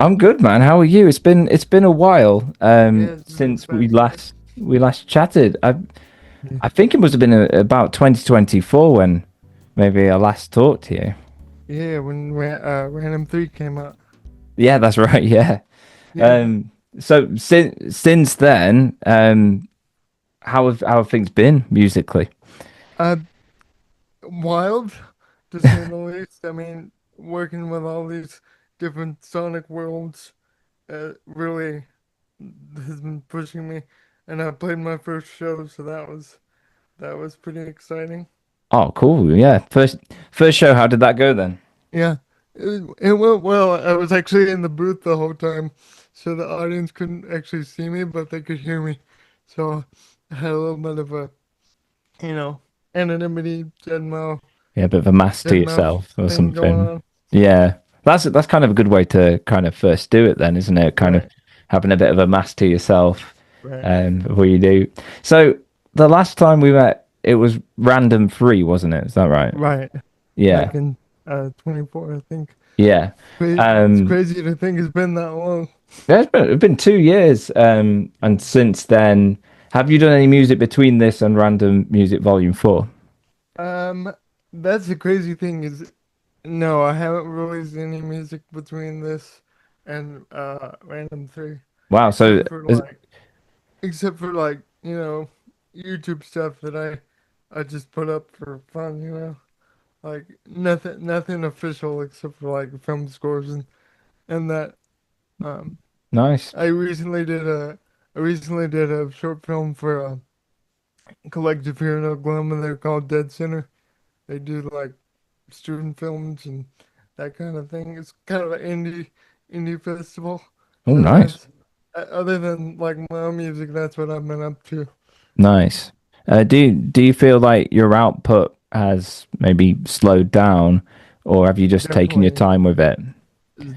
I'm good, man. How are you? It's been a while Yeah, it's been a since we fast year. last chatted. Yeah, I think it must have been about 2024 when maybe I last talked to you. yeah, when Random 3 came out. Yeah, that's right. Yeah. Yeah. So since then, how have things been musically? Uh, Wild, to say the least. I mean, working with all these different sonic worlds really has been pushing me. And I played my first show, so that was pretty exciting. Oh, cool. Yeah. First show. How did that go then? Yeah, it went well. I was actually in the booth the whole time, so the audience couldn't actually see me, but they could hear me. So I had a little bit of a, you know, anonymity, Yeah, a bit of a mask to dead mouse yourself or thing going something. on. Yeah, that's kind of a good way to kind of first do it, then, isn't it? Kind of Right, having a bit of a mask to yourself right, before you do. So the last time we met, it was random free, wasn't it? Is that right? right. Yeah, Back in 24, I think. yeah. It's Um, crazy to think it's been that long. yeah, it's been 2 years, and since then, have you done any music between this and Random Music Volume 4? Um, that's the crazy thing is, no, I haven't released any music between this and Random 3. Wow. So except for is, like except for like YouTube stuff that I just put up for fun, like nothing official except for like film scores and that. um nice. I recently did a I recently did a short film for a collective here in Oklahoma. They're called Dead Center. They do like student films and that kind of thing. It's kind of an indie festival. Oh, So nice. that's other than like my own music, that's what I've been up to. Nice. Do you feel like your output has maybe slowed down, or have you just taken your Definitely, time with it?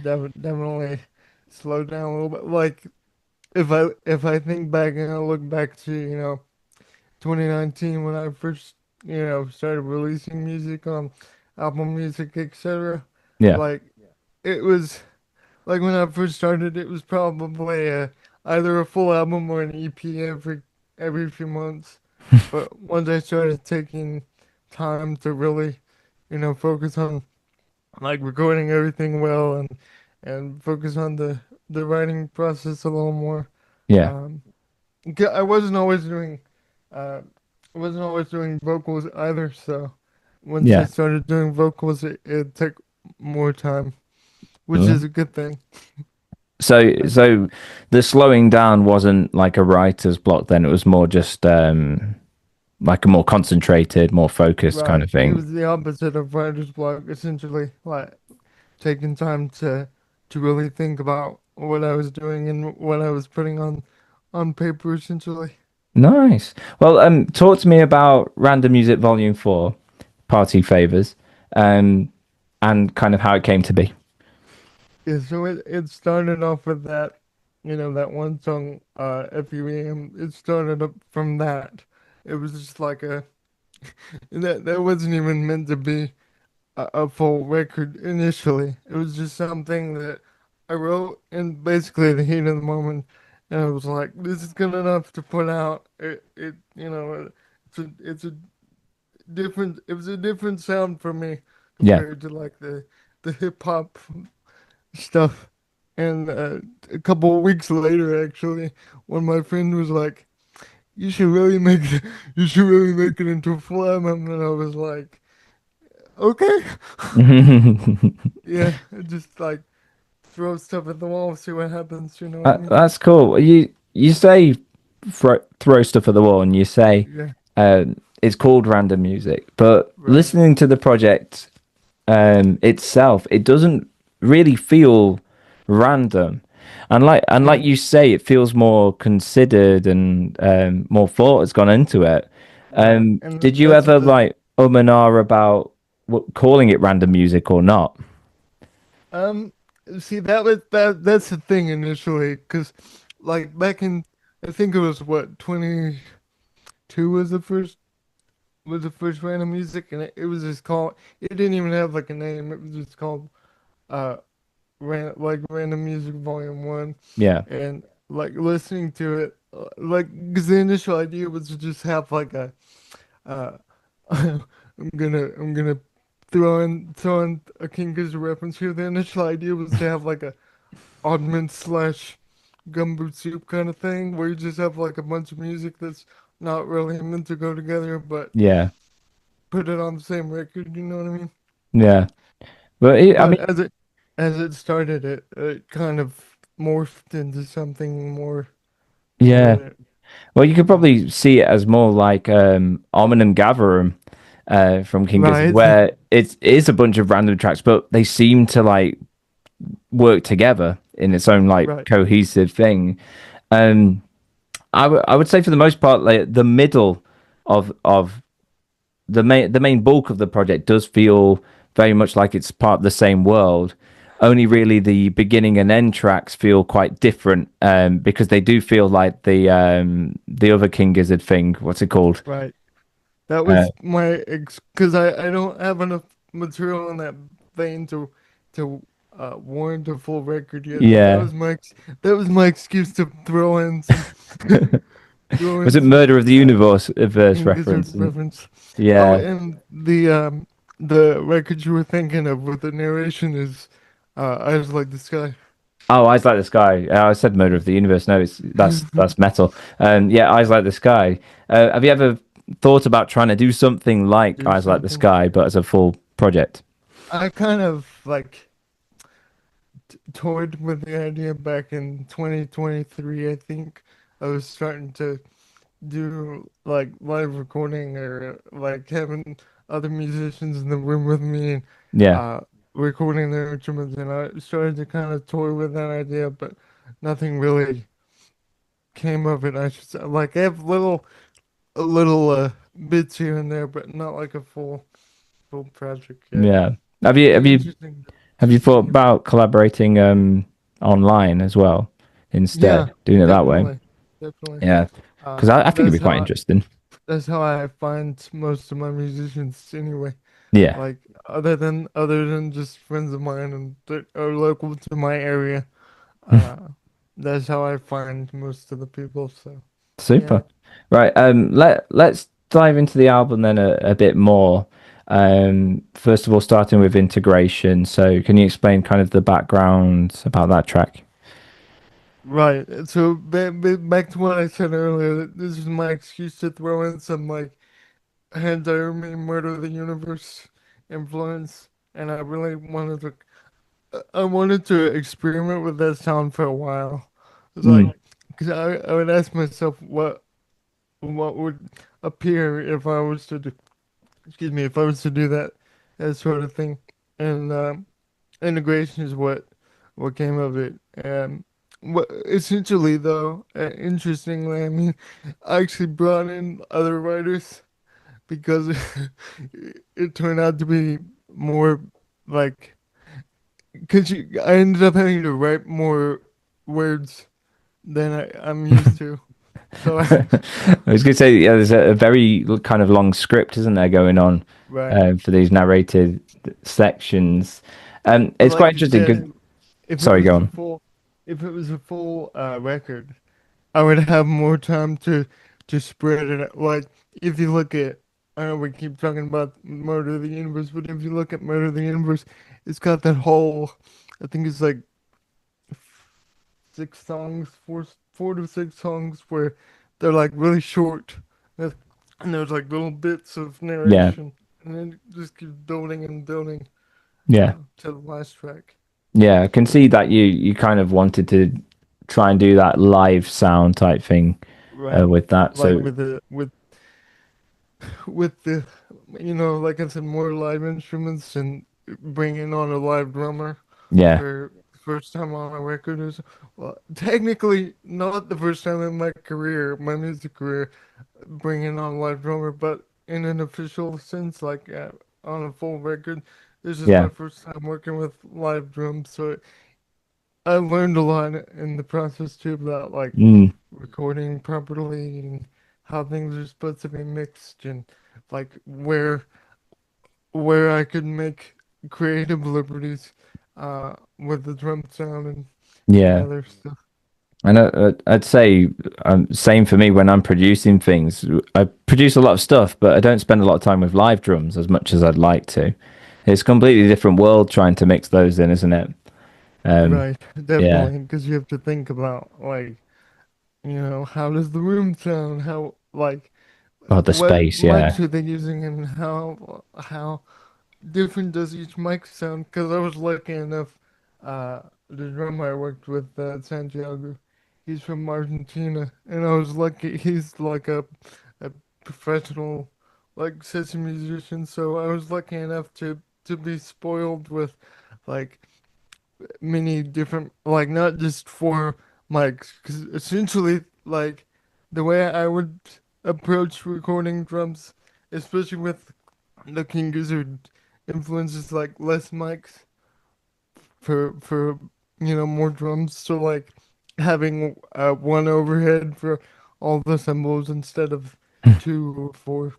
definitely slowed down a little bit. Like if I think back and I look back to 2019 when I first started releasing music on Apple Music, etc. Yeah. Like it was like when I first started, it was probably either a full album or an EP every few months. But once I started taking time to really, focus on like recording everything well and focus on the writing process a little more. Yeah. Um, I wasn't always doing uh, I wasn't always doing vocals either. So once I Yeah. started doing vocals, it took more time, which Uh, is a good thing. I So the slowing down wasn't like a writer's block then, it was more just like a more concentrated, more focused kind Right. of It thing. was the opposite of writer's block, essentially, like taking time to really think about what I was doing and what I was putting on paper, essentially. Nice. Well, talk to me about Random Music Volume 4, Party Favors, um, and kind of how it came to be. Yeah, so it started off with that one song, FUEM. It started up from that. It was just like that wasn't even meant to be a full record initially. It was just something that I wrote in basically the heat of the moment, and I was like, "This is good enough to put out." It's a different. It was a different sound for me Yeah. compared to like the hip hop stuff. And a couple of weeks later, actually, when my friend was like, "You should really make you should really make it into a full album," and I was like, "Okay." Yeah, just like throw stuff at the wall, see what happens. You know what I mean? That's cool. You say throw stuff at the wall, and you say Yeah, it's called random music, but right. listening to the project itself, it doesn't really feel random. And like Yeah, you say, it feels more considered and more thought has gone into it. right. And Did you that's ever what. like and ah about calling it random music or not? Um, See, that's the thing initially, because like back in, I think it was what 22 was the first random music, and it was just called. It didn't even have like a name. It was just called. uh Random Music Volume 1 Yeah. and like listening to it like because the initial idea was to just have like a uh I'm gonna throw in a King Gizzard reference here. The initial idea was to have like a Oddman slash Gumboot Soup kind of thing where you just have like a bunch of music that's not really meant to go together but Yeah. put it on the same record, you know what I mean? Yeah. But I But mean, as it started, it kind of morphed into something yeah. more Well, you could uh, probably see it as more like Armin and Gatherum from King Gizzard, right, where it is a bunch of random tracks, but they seem to like work together in its own like right, cohesive thing. Um, I would say for the most part, like the middle of the main bulk of the project does feel very much like it's part of the same world. Only really the beginning and end tracks feel quite different because they do feel like the other King Gizzard thing. What's it called? right. That Uh, was my ex because I don't have enough material in that vein to warrant a full record yet. But yeah. that was my excuse to throw in some throw Was in it some Murder of the Universe verse King Gizzard reference? And reference. Oh, yeah. and the record you were thinking of with the narration is Eyes Like the Sky. Oh, Eyes Like the Sky. I said Murder of the Universe. No, it's that's metal. Yeah, Eyes Like the Sky. Have you ever thought about trying to do something like Do Eyes Like the something. Sky, but as a full project? I kind of like toyed with the idea back in 2023. I think I was starting to do like live recording or like having other musicians in the room with me and Yeah. uh recording their instruments, and I started to kind of toy with that idea, but nothing really came of it. I should say. Like I have little bits here and there, but not like a full project yet. Yeah. Have you Be have you interesting have you to thought see. about collaborating online as well Yeah, instead, doing it that way? definitely, definitely. Yeah. Because I think it'd That's be quite how interesting. that's how I find most of my musicians anyway. Yeah. Like other than just friends of mine and that are local to my area. Uh, that's how I find most of the people. So yeah, Super. Right. Let's dive into the album then a bit more. First of all, starting with integration. So, can you explain kind of the background about that track? right. So back to what I said earlier. This is my excuse to throw in some like Hand Diary Murder of the Universe influence, and I wanted to experiment with that sound for a while. It's like, Mm, because I would ask myself what would appear if I was to do, excuse me, if I was to do that sort of thing. And integration is what came of it. What essentially though, interestingly, I mean, I actually brought in other writers because it turned out to be more like because I ended up having to write more words than I'm used to. So I was going to say, yeah, there's a very kind of long script, isn't there, going on right, for these narrated sections. but It's quite like you interesting because, said, if it sorry, was go a on. full if it was a full record, I would have more time to spread it out. Like if you look at, I know we keep talking about Murder of the Universe, but if you look at Murder of the Universe, it's got that whole, I think it's like 6 songs, four to 6 songs where they're like really short, and there's like little bits of Yeah, narration, and then it just keeps building and building yeah, to the last track. yeah. I can see that you kind of wanted to try and do that live sound type thing Right. with that. Like So with the like I said, more live instruments and bringing on a live drummer yeah, for the first time on a record is, well, technically not the first time in my career, my music career, bringing on a live drummer, but in an official sense, like on a full record, this is yeah, my first time working with live drums, so I learned a lot in the process too about like mm, recording properly and how things are supposed to be mixed and like where I could make creative liberties with the drum sound and Yeah. other stuff. And I'd say same for me when I'm producing things. I produce a lot of stuff, but I don't spend a lot of time with live drums as much as I'd like to. It's a completely different world trying to mix those in, isn't it? Um, Right, yeah. definitely, because you have to think about like, how does the room sound? How like Oh, the what space. Yeah. mics are they using and how different does each mic sound? Because I was lucky enough, the drummer I worked with, Santiago, he's from Argentina, and I was lucky. He's like a professional, like session musician, so I was lucky enough to be spoiled with like many different, like not just four mics, because essentially, like the way I would approach recording drums, especially with the King Gizzard influences, like less mics for more drums. So like having one overhead for all the cymbals instead of two or four.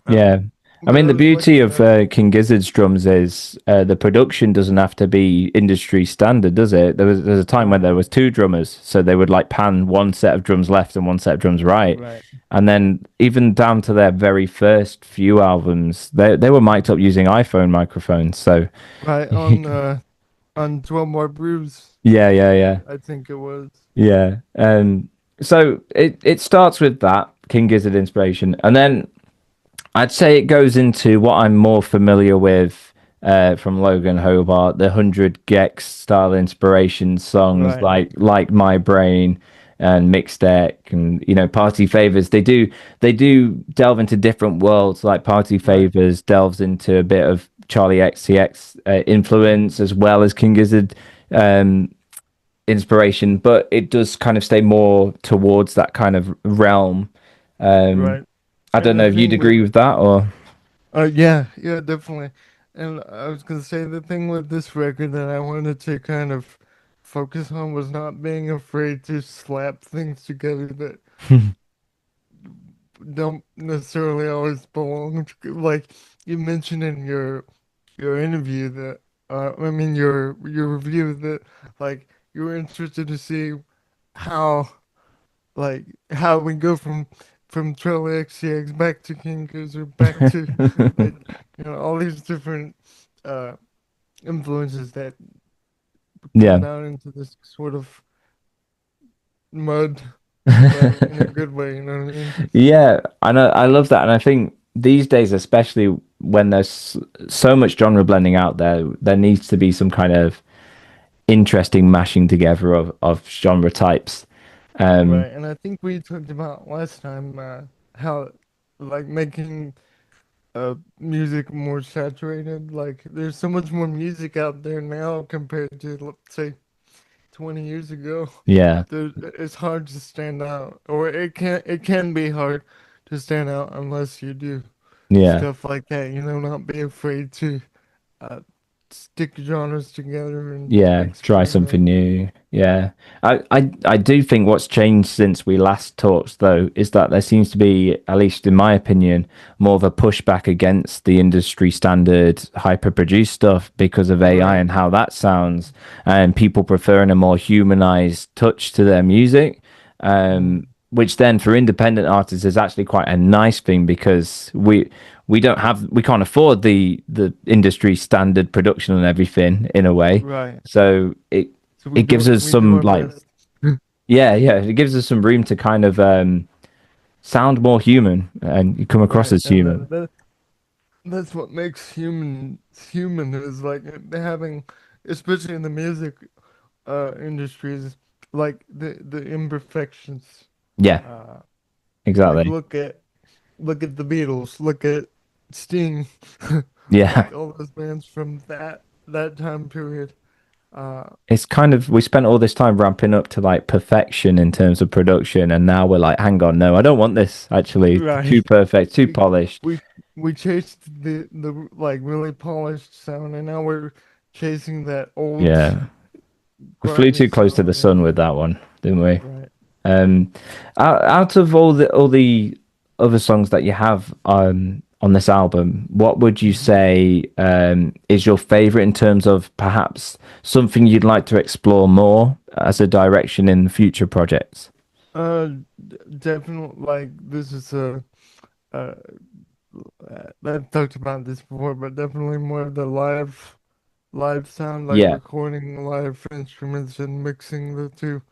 Um, Yeah. I but mean, I the was beauty lucky of enough. King Gizzard's drums is the production doesn't have to be industry standard, does it? There's a time when Right, there was two drummers, so they would like pan one set of drums left and one set of drums right. right, And then even down to their very first few albums, they were mic'd up using iPhone microphones. So right on 12 More Brews, yeah, yeah, yeah. I think it was. Yeah. So it starts with that King Gizzard inspiration, and then I'd say it goes into what I'm more familiar with from Logan Hobart, the 100 Gex style inspiration songs Right, like My Brain and Mixed Deck and Party Favors. They do delve into different worlds. Like Party right, Favors delves into a bit of Charlie XCX influence as well as King Gizzard um, inspiration, but it does kind of stay more towards that kind of realm. Um, right. I don't And know the if you'd thing with agree with that or. yeah, yeah, definitely. And I was gonna say the thing with this record that I wanted to kind of focus on was not being afraid to slap things together that don't necessarily always belong. Like you mentioned in your interview that I mean your review that like you were interested to see how how we go from Trail XCX back to King Gizzard back to like all these different uh influences that come Yeah. down into this sort of mud, but in a good way, you know what I mean? Yeah, I know. I love that. And I think these days, especially when there's so much genre blending out there, there needs to be some kind of interesting mashing together of genre types. Um, Right, and I think we talked about last time how like making music more saturated. Like there's so much more music out there now compared to let's say 20 years ago. yeah, It's hard to stand out, or it can be hard to stand out unless you do yeah. stuff like that. Not be afraid to uh, stick genres together and Yeah, try something experiment. new. Yeah. I do think what's changed since we last talked though is that there seems to be, at least in my opinion, more of a pushback against the industry standard hyper produced stuff because of AI Right. and how that sounds and people preferring a more humanized touch to their music. Mm. Which then for independent artists is actually quite a nice thing because we can't afford the industry standard production and everything in a way. Right. So it So it gives us we do some our like best. yeah, it gives us some room to kind of sound more human and you come across Right. as And human. that's what makes human is like having, especially in the music industries, like the imperfections. Yeah, Uh, like exactly. look at the Beatles, look at Sting, Yeah. like all those bands from that time period. Uh, It's kind of we spent all this time ramping up to like perfection in terms of production and now we're like, hang on, no, I don't want this actually right. too perfect, too We polished. we chased the like really polished sound, and now we're chasing that old Yeah. We flew grimy too close to the sound. And sun with that one, didn't we? right. Out of all the other songs that you have, on this album, what would you Mhm. say is your favorite in terms of perhaps something you'd like to explore more as a direction in future projects? Definitely like this is a uh I've talked about this before, but definitely more of the live sound, like Yeah, recording live instruments and mixing the two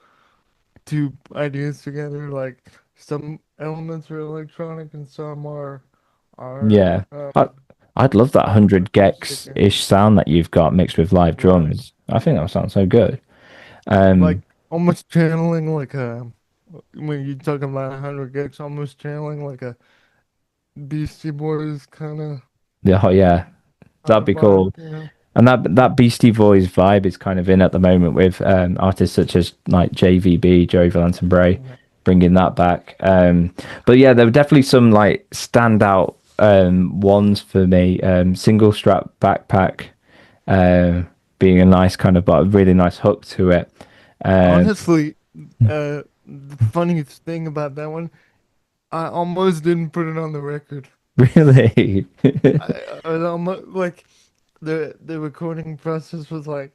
ideas together. Like some elements are electronic and some are yeah. I, I'd love that more 100 acoustic gex and ish sound that you've got mixed with live right. drums. I think that sounds so good. Like Um, almost channeling like a when you talk about 100 gigs, almost channeling like a Beastie Boys yeah, oh, yeah, kind that'd of be vibe, cool. And that Beastie Boys vibe is kind of in at the moment with artists such as like JVB, Joey Valentine Bray, Right. bringing that back. But yeah, there were definitely some like standout ones for me. Single strap backpack being a nice kind of but a really nice hook to it. Um, Honestly, the funniest thing about that one, I almost didn't put it on the record. really, I was almost like the recording process was like,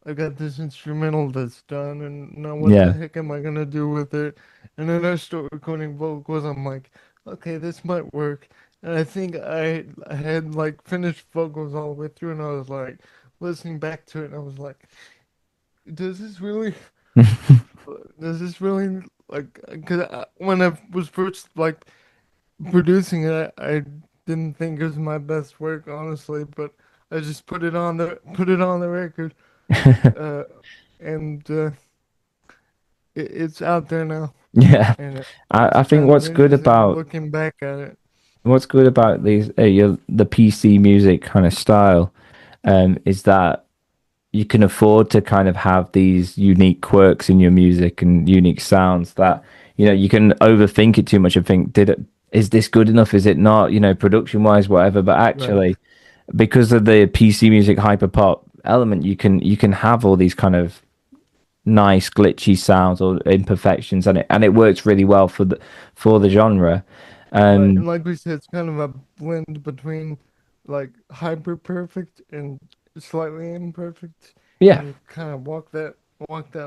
I got this instrumental that's done, and now what the yeah, heck am I gonna do with it? And then I start recording vocals. I'm like, okay, this might work. And I think I had like finished vocals all the way through, and I was like listening back to it, and I was like, does this really, does this really like? Because when I was first like producing it, I didn't think it was my best work, honestly, but I just put it on the record, uh, and it's out there now, yeah. and I it's think kind of interesting looking back at it. what's good about these the PC music kind of style is that you can afford to kind of have these unique quirks in your music and unique sounds that you can overthink it too much and think is this good enough, is it not, production wise, whatever. But Right, actually, because of the PC music hyperpop element, you can have all these kind of nice glitchy sounds or imperfections, and it works really well for the genre. right, um and like we said, it's kind of a blend between like hyper perfect and slightly imperfect, yeah. and you kind of walk that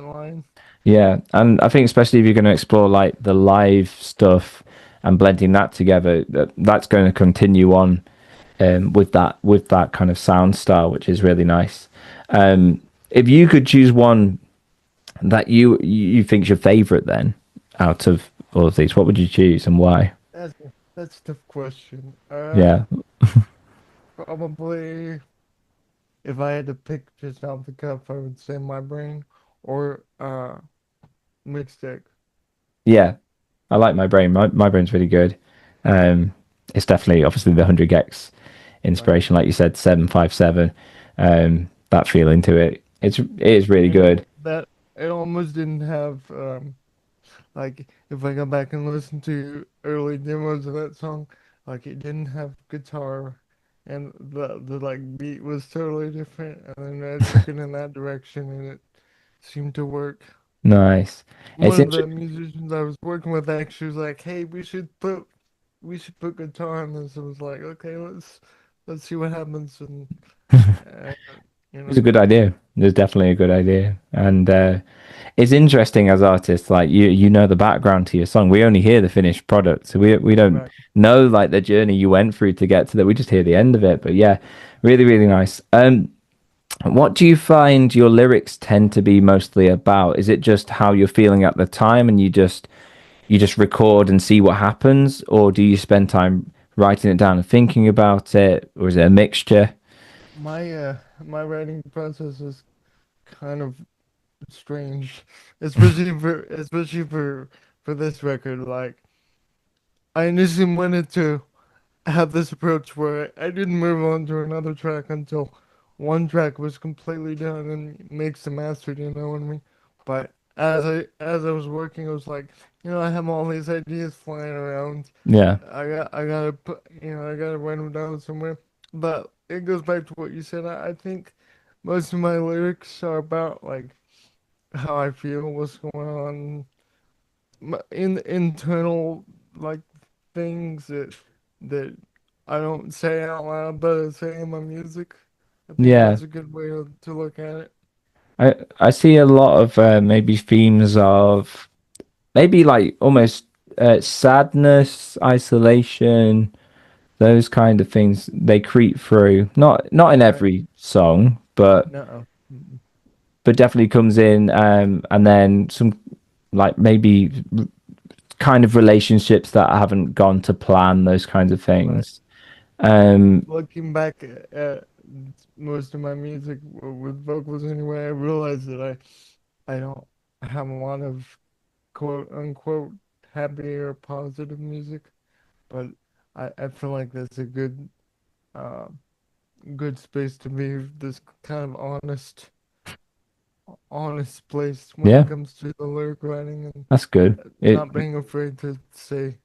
line. Yeah, and I think especially if you're going to explore like the live stuff and blending that together, that's going to continue on with that kind of sound style, which is really nice. If you could choose one that you think's your favorite, then out of all of these, what would you choose and why? That's a tough question. Yeah, Probably if I had to pick just off the cuff, I would say my brain or mixtape. yeah, I like my brain. My brain's really good. Um, it's definitely obviously the 100 gex Right. inspiration, like you said, 757. That feeling to it. It is really good. That it almost didn't have like if I go back and listen to early demos of that song, like it didn't have guitar and the like beat was totally different and then I took it in that direction and it seemed to work. Nice. It's One of the interesting. musicians I was working with actually was like, "Hey, we should put guitar on this." I was like, "Okay, let's see what happens." And uh, you It's a know, good idea. It's definitely a good idea, and it's interesting as artists. Like you know the background to your song. We only hear the finished product, so we don't right. know like the journey you went through to get to that. We just hear the end of it. But yeah, really, really nice. What do you find your lyrics tend to be mostly about? Is it just how you're feeling at the time and you just record and see what happens, or do you spend time writing it down and thinking about it, or is it a mixture? My writing process is kind of strange, especially for this record. Like, I initially wanted to have this approach where I didn't move on to another track until one track was completely done and mixed and mastered, you know what I mean? But as I was working, I was like, I have all these ideas flying around. Yeah, I gotta put, I gotta write them down somewhere. But it goes back to what you said. I think most of my lyrics are about like how I feel, what's going on, in internal like things that I don't say out loud, but I say in my music. I think Yeah. that's a good way to look at it. I see a lot of maybe themes of maybe like almost sadness, isolation, those kind of things they creep through. Not in Right. every song, but No. definitely comes in, and then some like maybe kind of relationships that haven't gone to plan, those kinds of Right. things. Um, Looking back at most of my music with vocals anyway, I realized that I don't have a lot of quote unquote happy or positive music, but I feel like that's a uh good space to be this kind of honest place when it yeah, comes to the lyric writing and that's good. It not being afraid to say,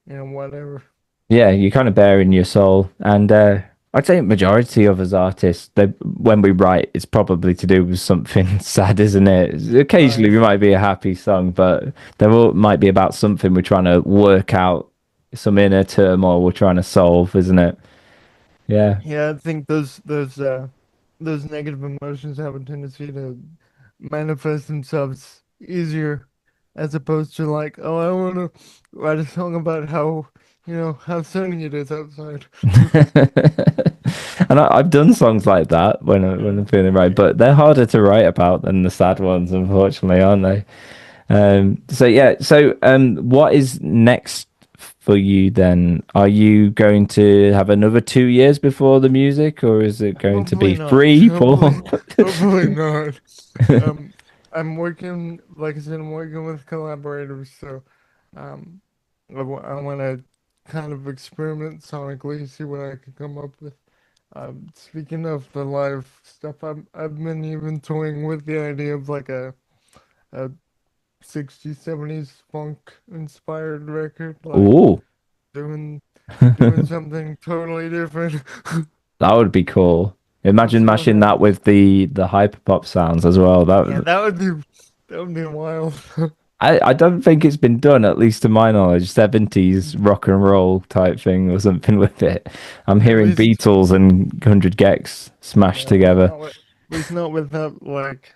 whatever. Yeah, you kind of bear in your soul, and I'd say majority of us artists, they when we write, it's probably to do with something sad, isn't it? Occasionally, Right. we might be a happy song, but there all might be about something we're trying to work out, some inner turmoil we're trying to solve, isn't it? Yeah. Yeah, I think those negative emotions have a tendency to manifest themselves easier as opposed to like, oh, I want to write a song about how sunny it is outside. And I've done songs like that when I'm feeling right, but they're harder to write about than the sad ones, unfortunately, aren't they? So yeah, so what is next for you then? Are you going to have another 2 years before the music, or is it going to be Hopefully not. three, four? Hopefully not. Um, I'm working, like I said, I'm working with collaborators, so um, I want to kind of experiment sonically, see what I can come up with. Speaking of the live stuff, I've been even toying with the idea of like a 60s, 70s funk inspired record, like Ooh, doing doing that something totally different. would be cool. We'll Imagine see what mashing that happens. with the hyperpop sounds as well. Yeah, that would be wild. I don't think it's been done, at least to my knowledge, 70s rock and roll type thing or something with it. I'm At hearing least, Beatles and 100 Gex smashed yeah, together. at least not without like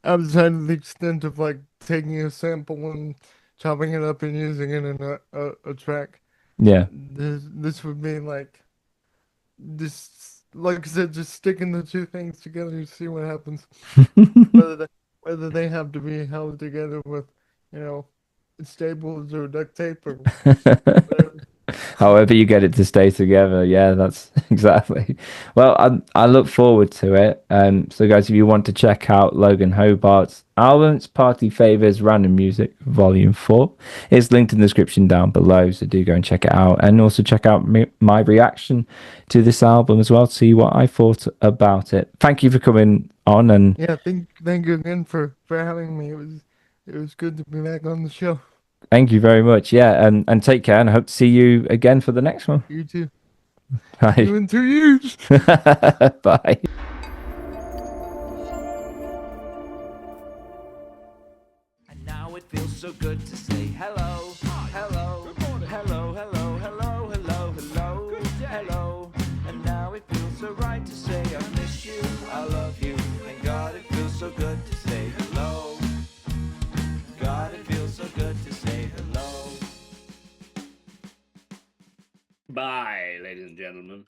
outside of the extent of like taking a sample and chopping it up and using it in a track. Yeah. This would be like like I said, just sticking the two things together and see what happens. Whether they, whether they have to be held together with, you know, staples or duct tape or whatever. However you get it to stay together. Yeah, that's exactly. Well, I look forward to it. So guys, if you want to check out Logan Hobart's album, it's Party Favors Random Music Volume 4. It's linked in the description down below, so do go and check it out. And also check out my reaction to this album as well to see what I thought about it. Thank you for coming on, and Yeah, thank you again for having me. It was good to be back on the show. thank you very much. Yeah, and take care, and I hope to see you again for the next one. You too. See Bye. you in 2 years. Bye. And now it feels so good to say hello, hello, hello, hello, hello, hello, hello, hello. And now it feels so right to say I miss you, I love you. And God, it feels so good to say hello. God, it feels so good to say hello. Bye, ladies and gentlemen.